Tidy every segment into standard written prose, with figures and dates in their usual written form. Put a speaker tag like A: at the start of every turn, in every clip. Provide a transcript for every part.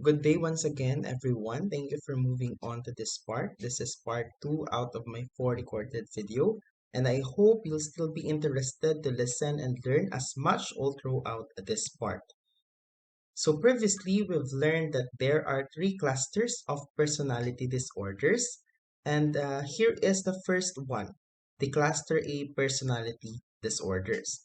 A: Good day once again, everyone. Thank you for moving on to this part. This is part 2 out of my 4 recorded video, and I hope you'll still be interested to listen and learn as much all throughout this part. So previously, we've learned that there are 3 clusters of personality disorders, and here is the first one, the cluster A personality disorders.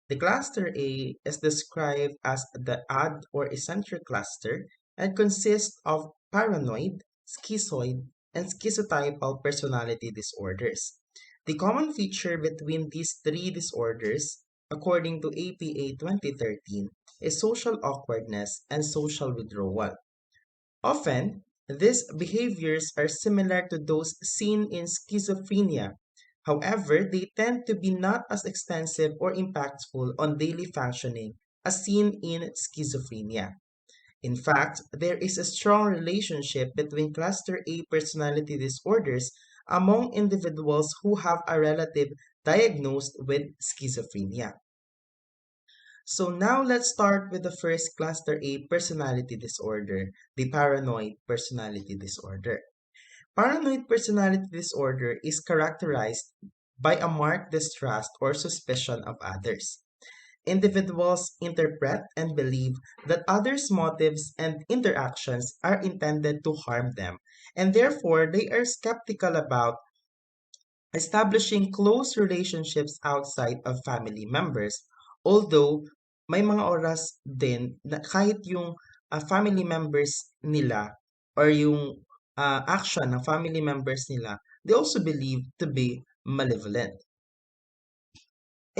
A: The cluster A is described as the odd or eccentric cluster and consists of paranoid, schizoid, and schizotypal personality disorders. The common feature between these 3 disorders, according to APA 2013, is social awkwardness and social withdrawal. Often, these behaviors are similar to those seen in schizophrenia. However, they tend to be not as extensive or impactful on daily functioning as seen in schizophrenia. In fact, there is a strong relationship between cluster A personality disorders among individuals who have a relative diagnosed with schizophrenia. So now let's start with the first cluster A personality disorder, the paranoid personality disorder. Paranoid personality disorder is characterized by a marked distrust or suspicion of others. Individuals interpret and believe that others' motives and interactions are intended to harm them, and therefore they are skeptical about establishing close relationships outside of family members. Although may mga oras din na kahit yung family members nila or yung action ng family members nila, they also believe to be malevolent.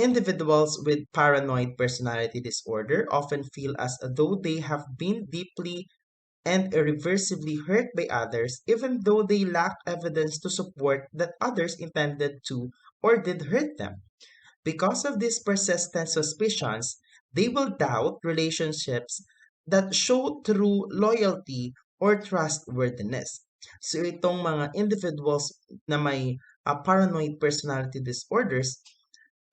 A: Individuals with paranoid personality disorder often feel as though they have been deeply and irreversibly hurt by others, even though they lack evidence to support that others intended to or did hurt them. Because of these persistent suspicions, they will doubt relationships that show true loyalty or trustworthiness. So itong mga individuals na may paranoid personality disorders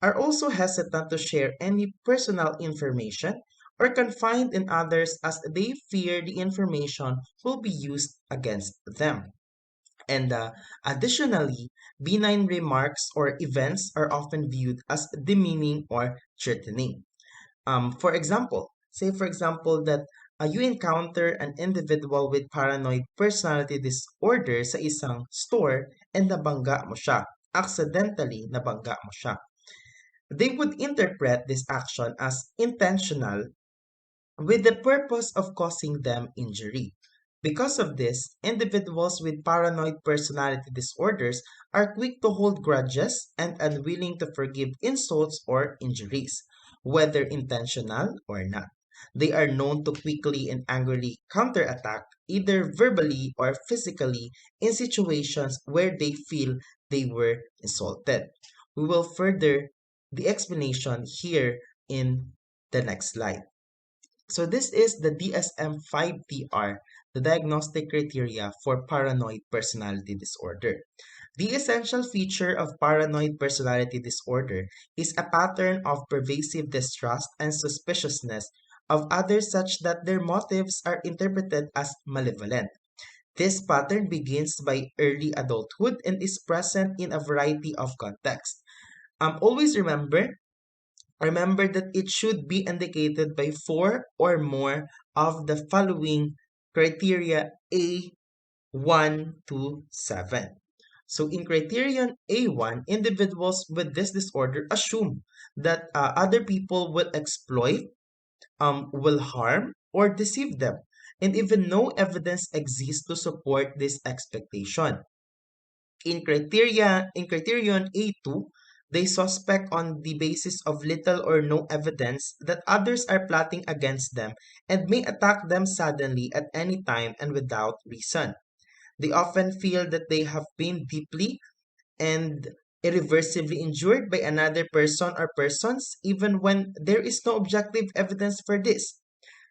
A: are also hesitant to share any personal information or confide in others as they fear the information will be used against them. And additionally, benign remarks or events are often viewed as demeaning or threatening. For example, say for example that you encounter an individual with paranoid personality disorder sa isang store and nabangga mo siya. Accidentally nabangga mo siya. They would interpret this action as intentional with the purpose of causing them injury. Because of this, individuals with paranoid personality disorders are quick to hold grudges and unwilling to forgive insults or injuries, whether intentional or not. They are known to quickly and angrily counterattack, either verbally or physically, in situations where they feel they were insulted. We will further the explanation here in the next slide. So this is the DSM-5-TR, the diagnostic criteria for paranoid personality disorder. The essential feature of paranoid personality disorder is a pattern of pervasive distrust and suspiciousness of others such that their motives are interpreted as malevolent. This pattern begins by early adulthood and is present in a variety of contexts. Always remember that it should be indicated by 4 or more of the following criteria A1 to 7. So in criterion A1, individuals with this disorder assume that other people will exploit, will harm, or deceive them, and even no evidence exists to support this expectation. In criterion A2, they suspect on the basis of little or no evidence that others are plotting against them and may attack them suddenly at any time and without reason. They often feel that they have been deeply and irreversibly injured by another person or persons, even when there is no objective evidence for this.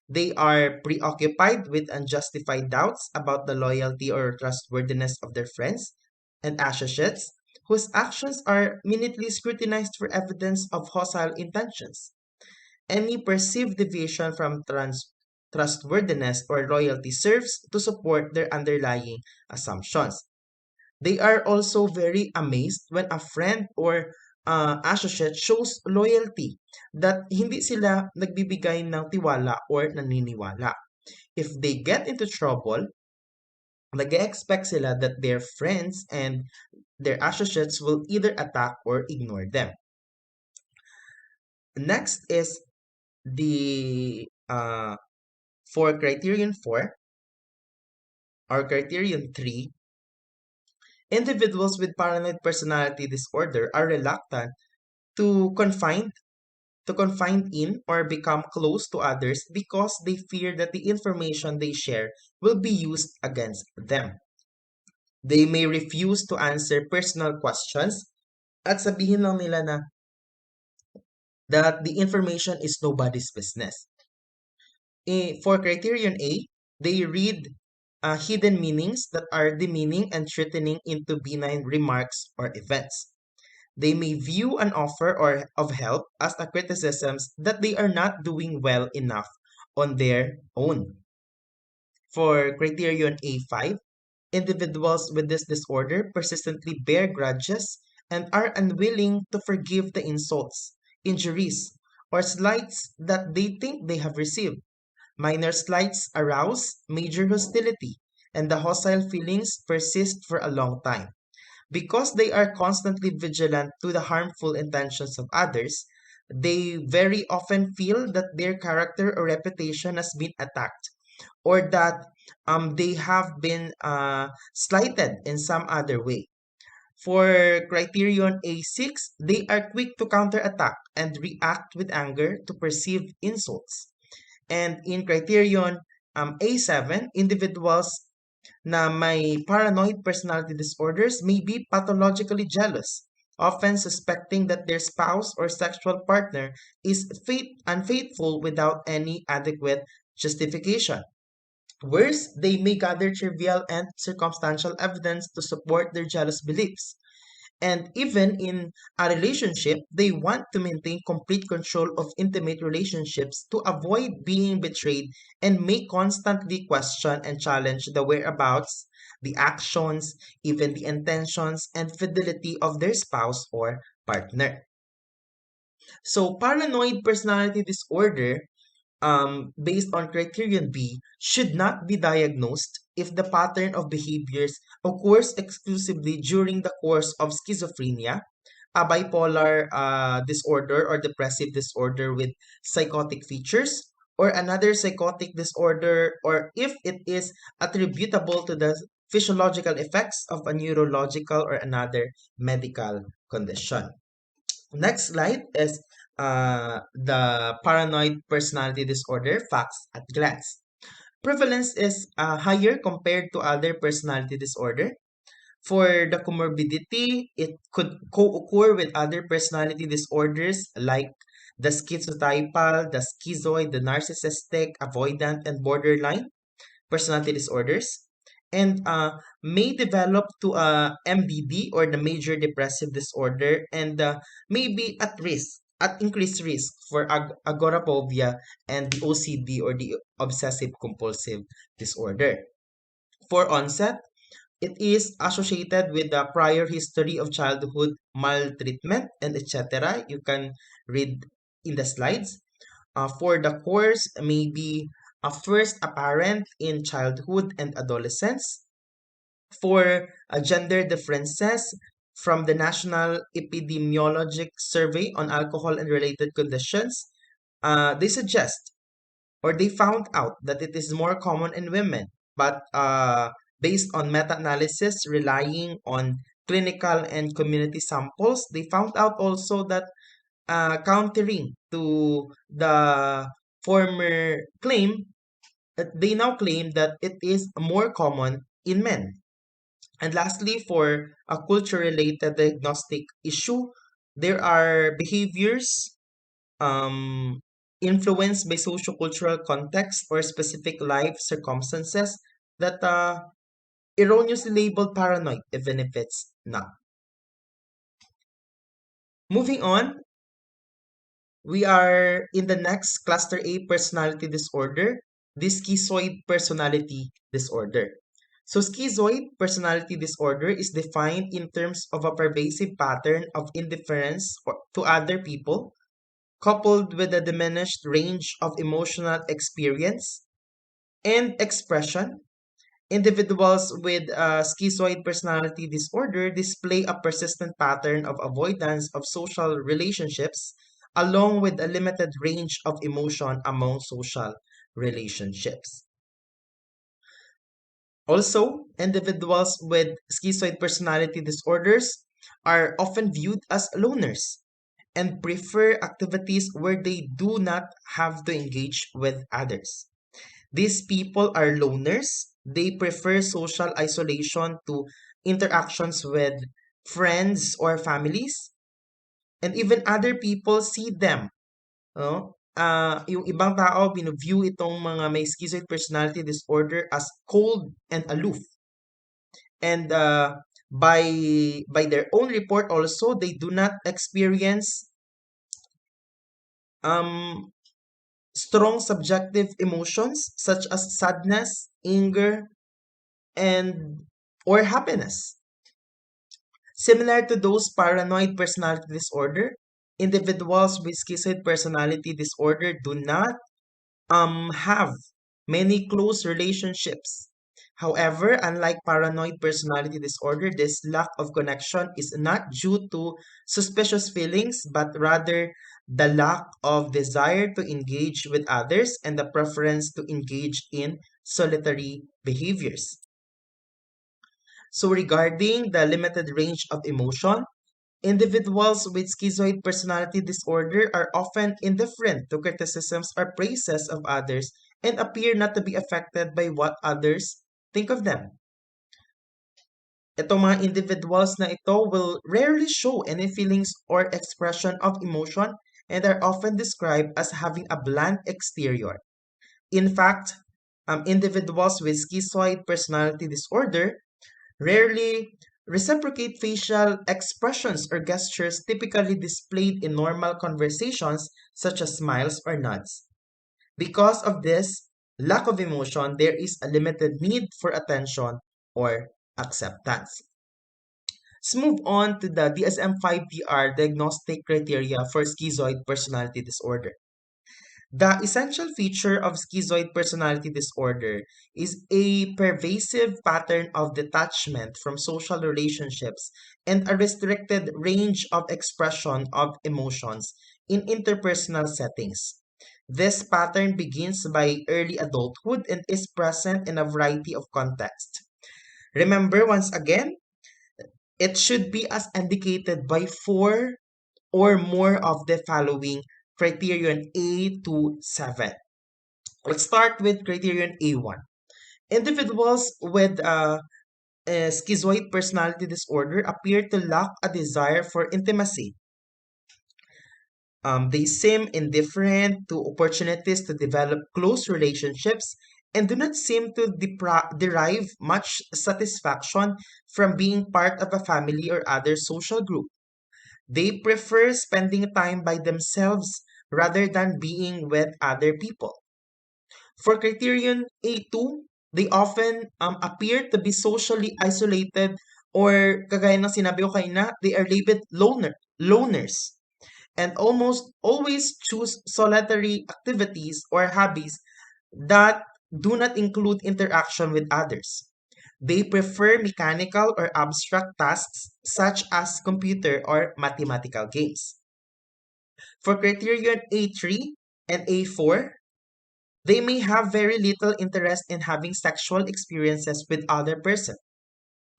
A: They are preoccupied with unjustified doubts about the loyalty or trustworthiness of their friends and associates, whose actions are minutely scrutinized for evidence of hostile intentions. Any perceived deviation from trustworthiness, or loyalty serves to support their underlying assumptions. They are also very amazed when a friend or associate shows loyalty, that hindi sila nagbibigay ng tiwala or naniniwala. If they get into trouble, nag-expect sila that their friends and their associates will either attack or ignore them. Next is the for criterion 4 or criterion 3, individuals with paranoid personality disorder are reluctant to confine in or become close to others because they fear that the information they share will be used against them. They may refuse to answer personal questions at sabihin lang nila na that the information is nobody's business. For criterion A, they read hidden meanings that are demeaning and threatening into benign remarks or events. They may view an offer or of help as a criticisms that they are not doing well enough on their own. For criterion A5, individuals with this disorder persistently bear grudges and are unwilling to forgive the insults, injuries, or slights that they think they have received. Minor slights arouse major hostility, and the hostile feelings persist for a long time. Because they are constantly vigilant to the harmful intentions of others, they very often feel that their character or reputation has been attacked, or that they have been slighted in some other way. For criterion A6, they are quick to counterattack and react with anger to perceived insults. And in criterion A7, individuals na may paranoid personality disorders may be pathologically jealous, often suspecting that their spouse or sexual partner is unfaithful without any adequate justification. Worse, they may gather trivial and circumstantial evidence to support their jealous beliefs. And even in a relationship, they want to maintain complete control of intimate relationships to avoid being betrayed, and may constantly question and challenge the whereabouts, the actions, even the intentions and fidelity of their spouse or partner. So, paranoid personality disorder based on criterion B should not be diagnosed if the pattern of behaviors occurs exclusively during the course of schizophrenia, a bipolar disorder or depressive disorder with psychotic features, or another psychotic disorder, or if it is attributable to the physiological effects of a neurological or another medical condition. Next slide is the paranoid personality disorder facts at glance. Prevalence is higher compared to other personality disorder. For the comorbidity, it could co-occur with other personality disorders like the schizotypal, the schizoid, the narcissistic, avoidant, and borderline personality disorders, and may develop to a MDD or the major depressive disorder, and may be at increased risk for agoraphobia and the OCD or the obsessive compulsive disorder. For onset, it is associated with a prior history of childhood maltreatment and etc. You can read in the slides. For the course, may be first apparent in childhood and adolescence. For gender differences, from the National Epidemiologic Survey on Alcohol and Related Conditions, they suggest or they found out that it is more common in women, but based on meta-analysis relying on clinical and community samples, they found out also that countering to the former claim, they now claim that it is more common in men. And lastly, for a culture-related diagnostic issue, there are behaviors um, influenced by sociocultural context or specific life circumstances that erroneously labeled paranoid, even if it's not. Moving on, we are in the next cluster A personality disorder. the schizoid personality disorder. So, schizoid personality disorder is defined in terms of a pervasive pattern of indifference to other people, coupled with a diminished range of emotional experience and expression. Individuals with schizoid personality disorder display a persistent pattern of avoidance of social relationships, along with a limited range of emotion among social relationships. Also, individuals with schizoid personality disorders are often viewed as loners and prefer activities where they do not have to engage with others. These people are loners. They prefer social isolation to interactions with friends or families. And even other people see them. No? Yung ibang tao, binuview itong mga may schizoid personality disorder as cold and aloof. And by their own report also, they do not experience um, strong subjective emotions such as sadness, anger, and or happiness. Similar to those paranoid personality disorder, individuals with schizoid personality disorder do not have many close relationships. However, unlike paranoid personality disorder, this lack of connection is not due to suspicious feelings, but rather the lack of desire to engage with others and the preference to engage in solitary behaviors. So, regarding the limited range of emotion, individuals with schizoid personality disorder are often indifferent to criticisms or praises of others and appear not to be affected by what others think of them. Itong mga individuals na ito will rarely show any feelings or expression of emotion and are often described as having a bland exterior. In fact, individuals with schizoid personality disorder rarely reciprocate facial expressions or gestures typically displayed in normal conversations, such as smiles or nods. Because of this lack of emotion, there is a limited need for attention or acceptance. Let's move on to the DSM-5-PR diagnostic criteria for schizoid personality disorder. The essential feature of schizoid personality disorder is a pervasive pattern of detachment from social relationships and a restricted range of expression of emotions in interpersonal settings. This pattern begins by early adulthood and is present in a variety of contexts. Remember, once again, it should be as indicated by four or more of the following criterion A to 7. Let's start with criterion A1. Individuals with a schizoid personality disorder appear to lack a desire for intimacy. They seem indifferent to opportunities to develop close relationships and do not seem to derive much satisfaction from being part of a family or other social group. They prefer spending time by themselves rather than being with other people. For criterion A2, they often appear to be socially isolated or kagaya ng sinabi ko kanina, they are labeled loners and almost always choose solitary activities or hobbies that do not include interaction with others. They prefer mechanical or abstract tasks such as computer or mathematical games. For criterion A3 and A4, they may have very little interest in having sexual experiences with other person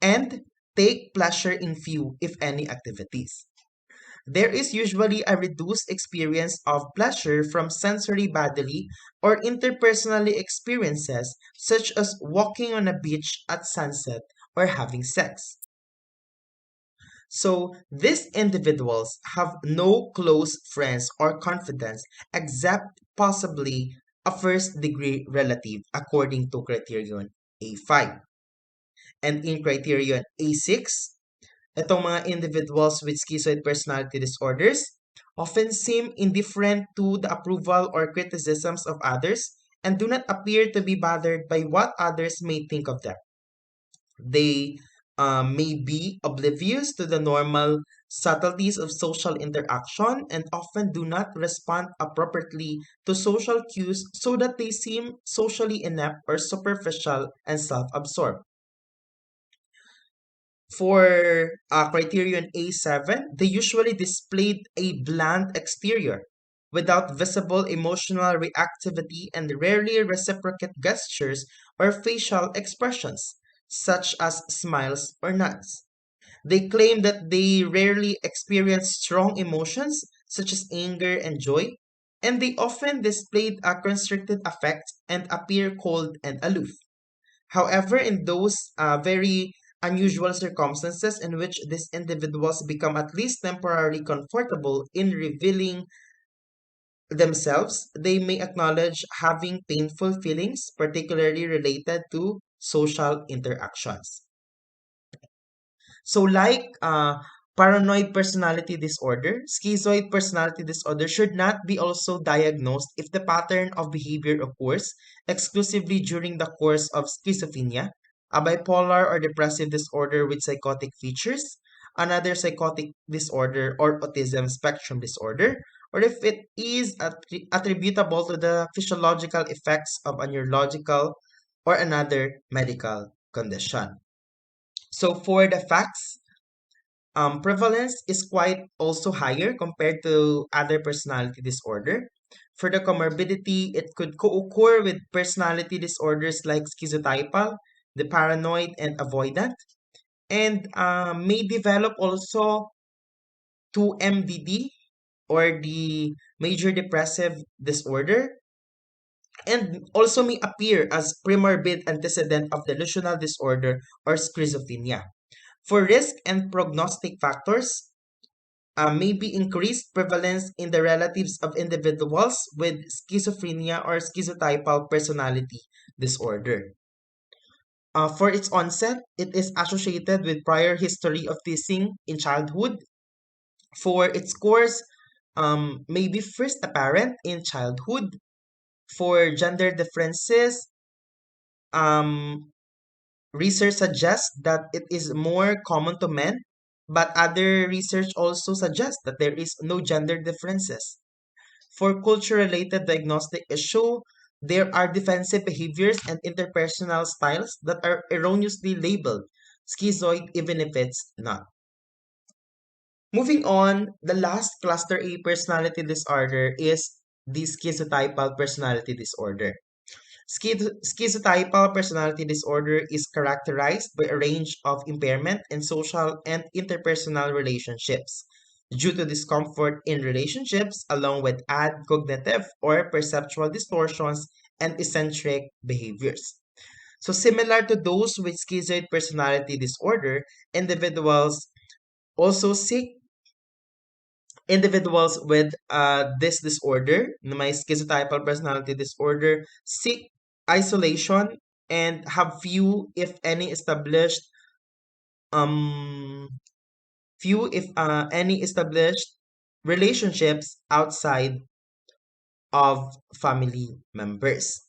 A: and take pleasure in few, if any, activities. There is usually a reduced experience of pleasure from sensory bodily or interpersonally experiences such as walking on a beach at sunset or having sex. So these individuals have no close friends or confidants except possibly a first degree relative according to criterion A5. And in criterion A6, itong mga individuals with schizoid personality disorders often seem indifferent to the approval or criticisms of others and do not appear to be bothered by what others may think of them. They may be oblivious to the normal subtleties of social interaction and often do not respond appropriately to social cues so that they seem socially inept or superficial and self absorbed. For criterion A7, they usually displayed a bland exterior without visible emotional reactivity and rarely reciprocate gestures or facial expressions, such as smiles or nods. They claim that they rarely experience strong emotions, such as anger and joy, and they often displayed a constricted affect and appear cold and aloof. However, in those very unusual circumstances in which these individuals become at least temporarily comfortable in revealing themselves, they may acknowledge having painful feelings, particularly related to social interactions. So, like paranoid personality disorder, schizoid personality disorder should not be also diagnosed if the pattern of behavior occurs exclusively during the course of schizophrenia, a bipolar or depressive disorder with psychotic features, another psychotic disorder or autism spectrum disorder, or if it is attributable to the physiological effects of a neurological or another medical condition. So for the facts, prevalence is quite also higher compared to other personality disorder. For the comorbidity, it could co-occur with personality disorders like schizotypal, the paranoid, and avoidant, and may develop also to MDD or the major depressive disorder, and also may appear as premorbid antecedent of delusional disorder or schizophrenia. For risk and prognostic factors, may be increased prevalence in the relatives of individuals with schizophrenia or schizotypal personality disorder. For its onset, it is associated with prior history of teasing in childhood. For its course, may be first apparent in childhood. For gender differences, um, research suggests that it is more common to men, but other research also suggests that there is no gender differences. For culture-related diagnostic issue, there are defensive behaviors and interpersonal styles that are erroneously labeled schizoid even if it's not. Moving on, the last cluster A personality disorder is the schizotypal personality disorder. Schizotypal personality disorder is characterized by a range of impairment in social and interpersonal relationships due to discomfort in relationships, along with add cognitive or perceptual distortions and eccentric behaviors. So, similar to those with schizoid personality disorder, individuals also seek individuals with this disorder, my schizotypal personality disorder, seek isolation and have um few if any established relationships outside of family members.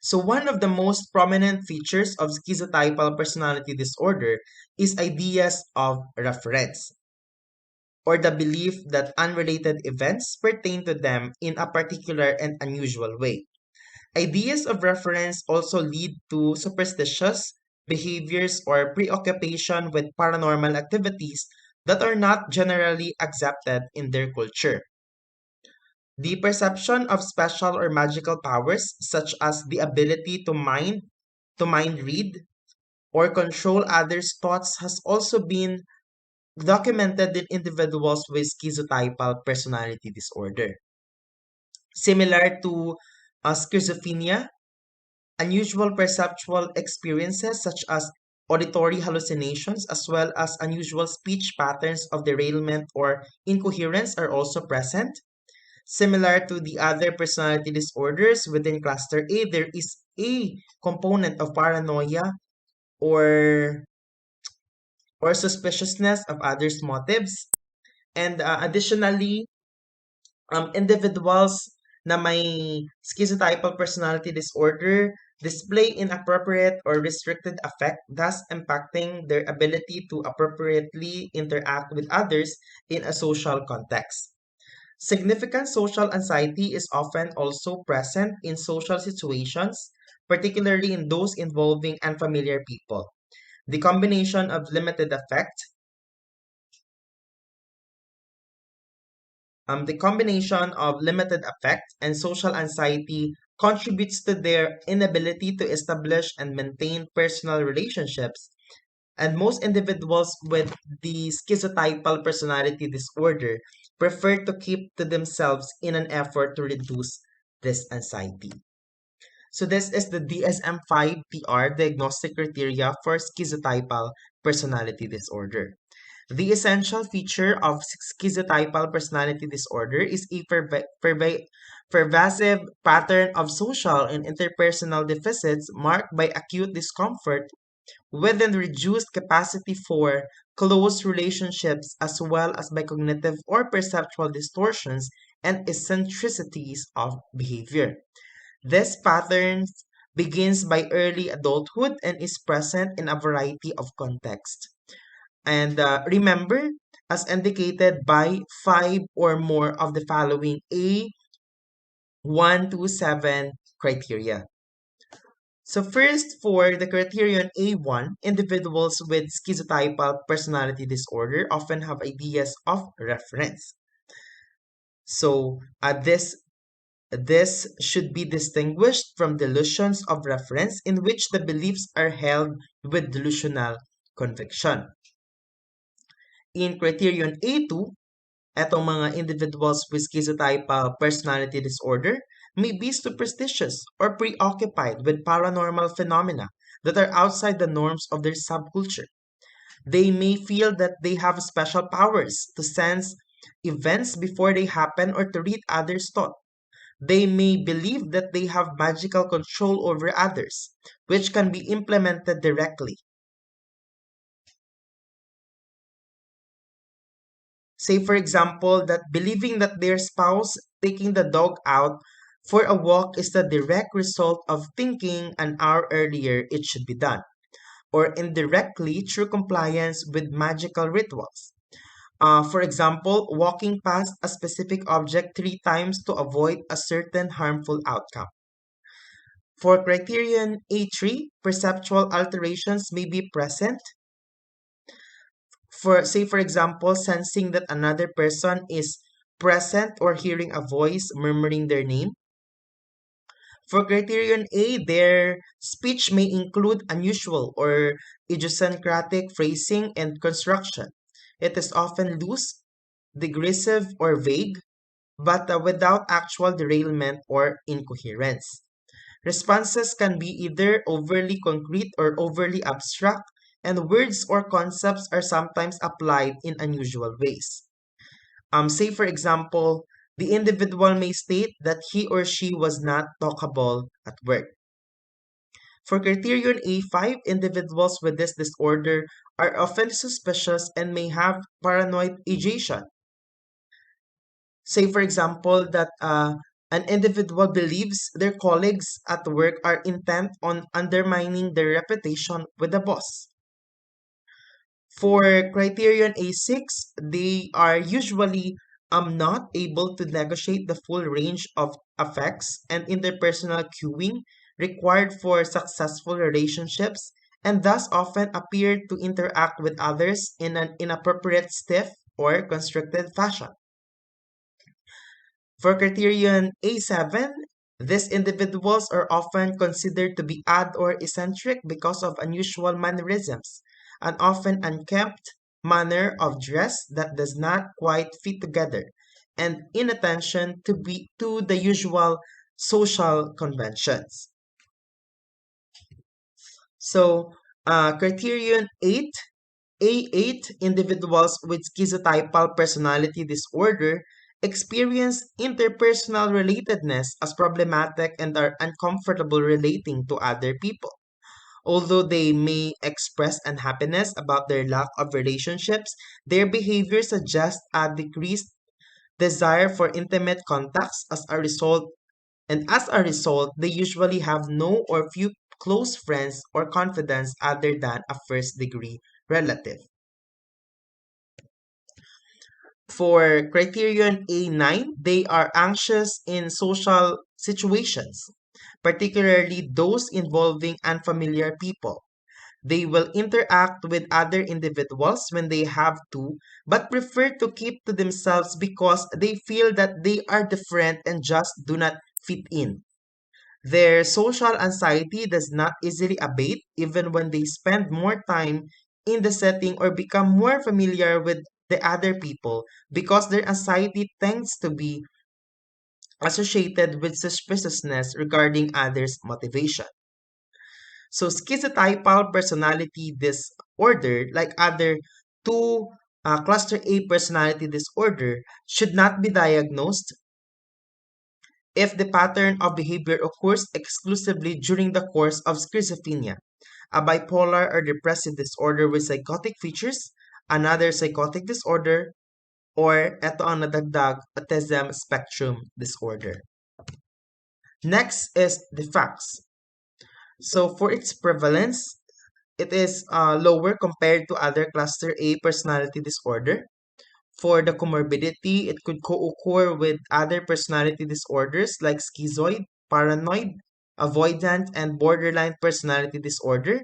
A: So one of the most prominent features of schizotypal personality disorder is ideas of reference, or the belief that unrelated events pertain to them in a particular and unusual way. Ideas of reference also lead to superstitious behaviors or preoccupation with paranormal activities that are not generally accepted in their culture. The perception of special or magical powers, such as the ability to mind read, or control others' thoughts, has also been documented in individuals with schizotypal personality disorder. Similar to schizophrenia, unusual perceptual experiences such as auditory hallucinations as well as unusual speech patterns of derailment or incoherence are also present. Similar to the other personality disorders within cluster A, there is a component of paranoia or or suspiciousness of others' motives. And additionally, individuals na may schizotypal personality disorder display inappropriate or restricted affect, thus impacting their ability to appropriately interact with others in a social context. Significant social anxiety is often also present in social situations, particularly in those involving unfamiliar people. The combination of limited affect the combination of limited affect and social anxiety contributes to their inability to establish and maintain personal relationships. And most individuals with the schizotypal personality disorder prefer to keep to themselves in an effort to reduce this anxiety. So this is the DSM-5-TR diagnostic criteria for schizotypal personality disorder. The essential feature of schizotypal personality disorder is a pervasive pattern of social and interpersonal deficits marked by acute discomfort with a reduced capacity for close relationships as well as by cognitive or perceptual distortions and eccentricities of behavior. This pattern begins by early adulthood and is present in a variety of contexts. And remember, as indicated by five or more of the following A1 to 7 criteria. So first, for the criterion A1, individuals with schizotypal personality disorder often have ideas of reference. So this should be distinguished from delusions of reference in which the beliefs are held with delusional conviction. In criterion A2, etong mga individuals with schizotypal personality disorder may be superstitious or preoccupied with paranormal phenomena that are outside the norms of their subculture. They may feel that they have special powers to sense events before they happen or to read others' thoughts. They may believe that they have magical control over others, which can be implemented directly. Say, for example, that believing that their spouse taking the dog out for a walk is the direct result of thinking an hour earlier it should be done, or indirectly through compliance with magical rituals. For example, walking past a specific object 3 times to avoid a certain harmful outcome. For criterion A3, perceptual alterations may be present. For example, sensing that another person is present or hearing a voice murmuring their name. For criterion A, their speech may include unusual or idiosyncratic phrasing and construction. It is often loose, digressive, or vague, but without actual derailment or incoherence. Responses can be either overly concrete or overly abstract, and words or concepts are sometimes applied in unusual ways. Say, for example, the individual may state that he or she was not talkable at work. For criterion A5, individuals with this disorder are often suspicious and may have paranoid ideation. Say, for example, that an individual believes their colleagues at work are intent on undermining their reputation with the boss. For criterion A6, they are usually not able to negotiate the full range of affects and interpersonal cueing required for successful relationships and thus often appear to interact with others in an inappropriate, stiff, or constricted fashion. For criterion A7, these individuals are often considered to be odd or eccentric because of unusual mannerisms, an often unkempt manner of dress that does not quite fit together, and inattention to the usual social conventions. So, criterion 8, A8 individuals with schizotypal personality disorder experience interpersonal relatedness as problematic and are uncomfortable relating to other people. Although they may express unhappiness about their lack of relationships, their behavior suggests a decreased desire for intimate contacts as a result, they usually have no or few close friends or confidants other than a first degree relative. For criterion A9, they are anxious in social situations, particularly those involving unfamiliar people. They will interact with other individuals when they have to, but prefer to keep to themselves because they feel that they are different and just do not fit in. Their social anxiety does not easily abate even when they spend more time in the setting or become more familiar with the other people because their anxiety tends to be associated with suspiciousness regarding others' motivation. So, schizotypal personality disorder, like other two cluster A personality disorder, should not be diagnosed if the pattern of behavior occurs exclusively during the course of schizophrenia, a bipolar or depressive disorder with psychotic features, another psychotic disorder, or eto ang nadagdag, autism spectrum disorder. Next is the facts. So for its prevalence, it is lower compared to other cluster A personality disorder. For the comorbidity, it could co-occur with other personality disorders like schizoid, paranoid, avoidant, and borderline personality disorder,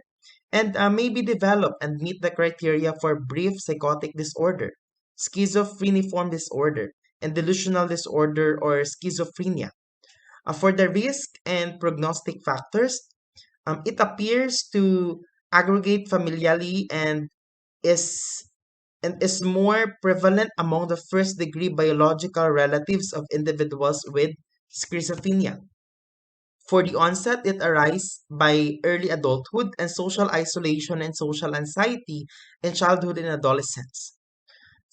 A: and may be developed and meet the criteria for brief psychotic disorder, schizophreniform disorder, and delusional disorder or schizophrenia. For the risk and prognostic factors, it appears to aggregate familially is is more prevalent among the first degree biological relatives of individuals with schizophrenia. For the onset, it arises by early adulthood and social isolation and social anxiety in childhood and adolescence.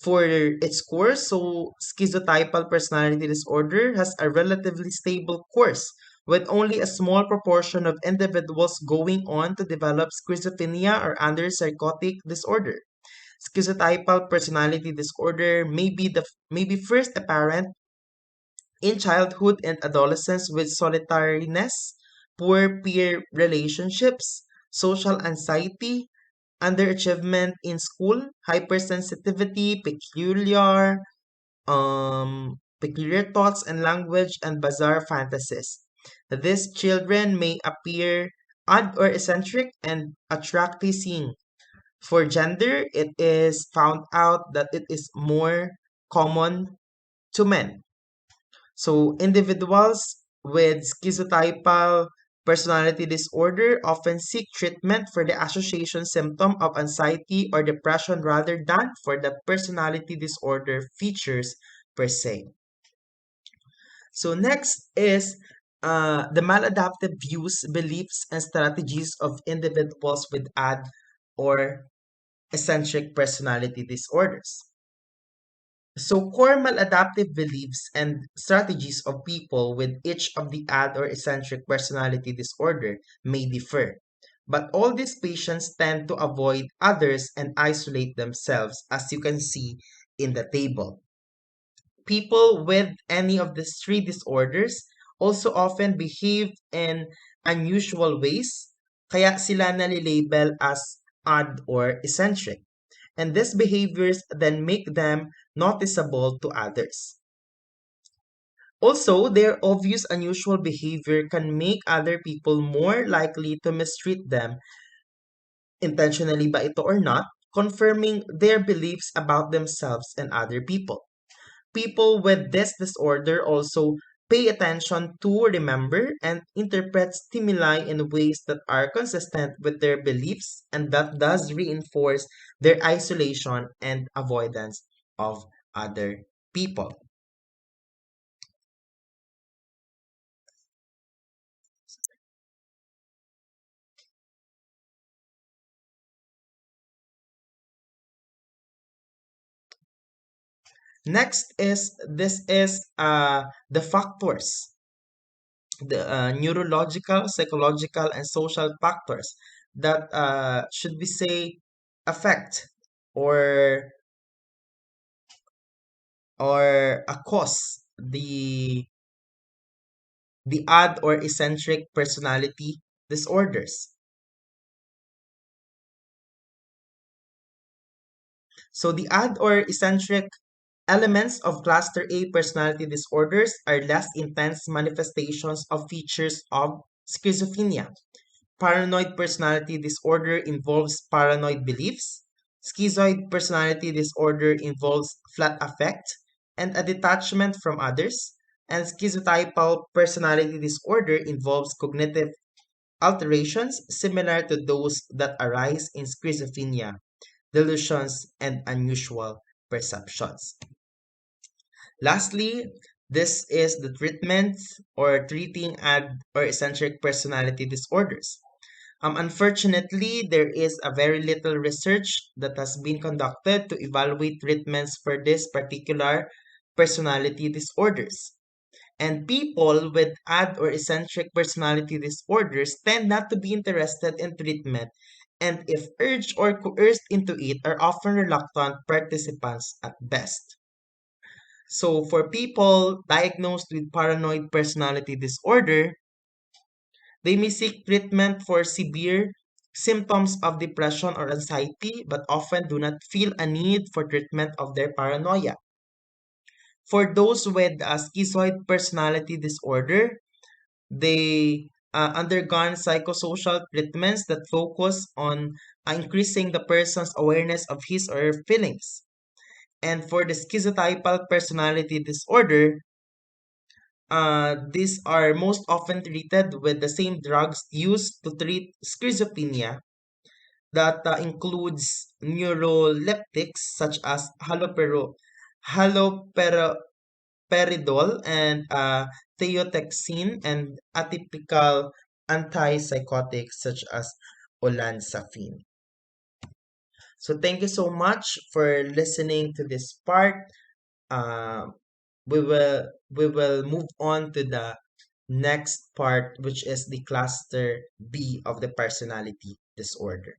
A: For its course, so schizotypal personality disorder has a relatively stable course, with only a small proportion of individuals going on to develop schizophrenia or other psychotic disorder. Schizotypal personality disorder may be first apparent in childhood and adolescence with solitariness, poor peer relationships, social anxiety, underachievement in school, hypersensitivity, peculiar thoughts and language, and bizarre fantasies. These children may appear odd or eccentric and attractive seeing. For gender, it is found out that it is more common to men. So, individuals with schizotypal personality disorder often seek treatment for the association symptom of anxiety or depression rather than for the personality disorder features per se. So, next is the maladaptive views, beliefs, and strategies of individuals with AD or eccentric personality disorders. So, core maladaptive beliefs and strategies of people with each of the AD or eccentric personality disorder may differ. But all these patients tend to avoid others and isolate themselves, as you can see in the table. People with any of these three disorders also often behave in unusual ways, kaya sila nalilabel as odd or eccentric. And these behaviors then make them noticeable to others. Also, their obvious unusual behavior can make other people more likely to mistreat them, intentionally ba ito or not, confirming their beliefs about themselves and other people. People with this disorder also pay attention to remember and interpret stimuli in ways that are consistent with their beliefs and that does reinforce their isolation and avoidance of other people. Next is this is the factors, the neurological, psychological, and social factors that should we say affect or cause the odd or eccentric personality disorders. So the odd or eccentric elements of cluster A personality disorders are less intense manifestations of features of schizophrenia. Paranoid personality disorder involves paranoid beliefs. Schizoid personality disorder involves flat affect and a detachment from others. And schizotypal personality disorder involves cognitive alterations similar to those that arise in schizophrenia, delusions, and unusual perceptions. Lastly, this is the treatment or treating odd or eccentric personality disorders. Unfortunately, there is a very little research that has been conducted to evaluate treatments for this particular personality disorders. And people with odd or eccentric personality disorders tend not to be interested in treatment, and if urged or coerced into it, are often reluctant participants at best. So, for people diagnosed with paranoid personality disorder, they may seek treatment for severe symptoms of depression or anxiety, but often do not feel a need for treatment of their paranoia. For those with a schizoid personality disorder, they undergone psychosocial treatments that focus on increasing the person's awareness of his or her feelings. And for the schizotypal personality disorder, these are most often treated with the same drugs used to treat schizophrenia that includes neuroleptics such as haloperidol and theotaxine and atypical antipsychotics such as olanzapine. So thank you so much for listening to this part. Uh, we will move on to the next part, which is the cluster B of the personality disorder.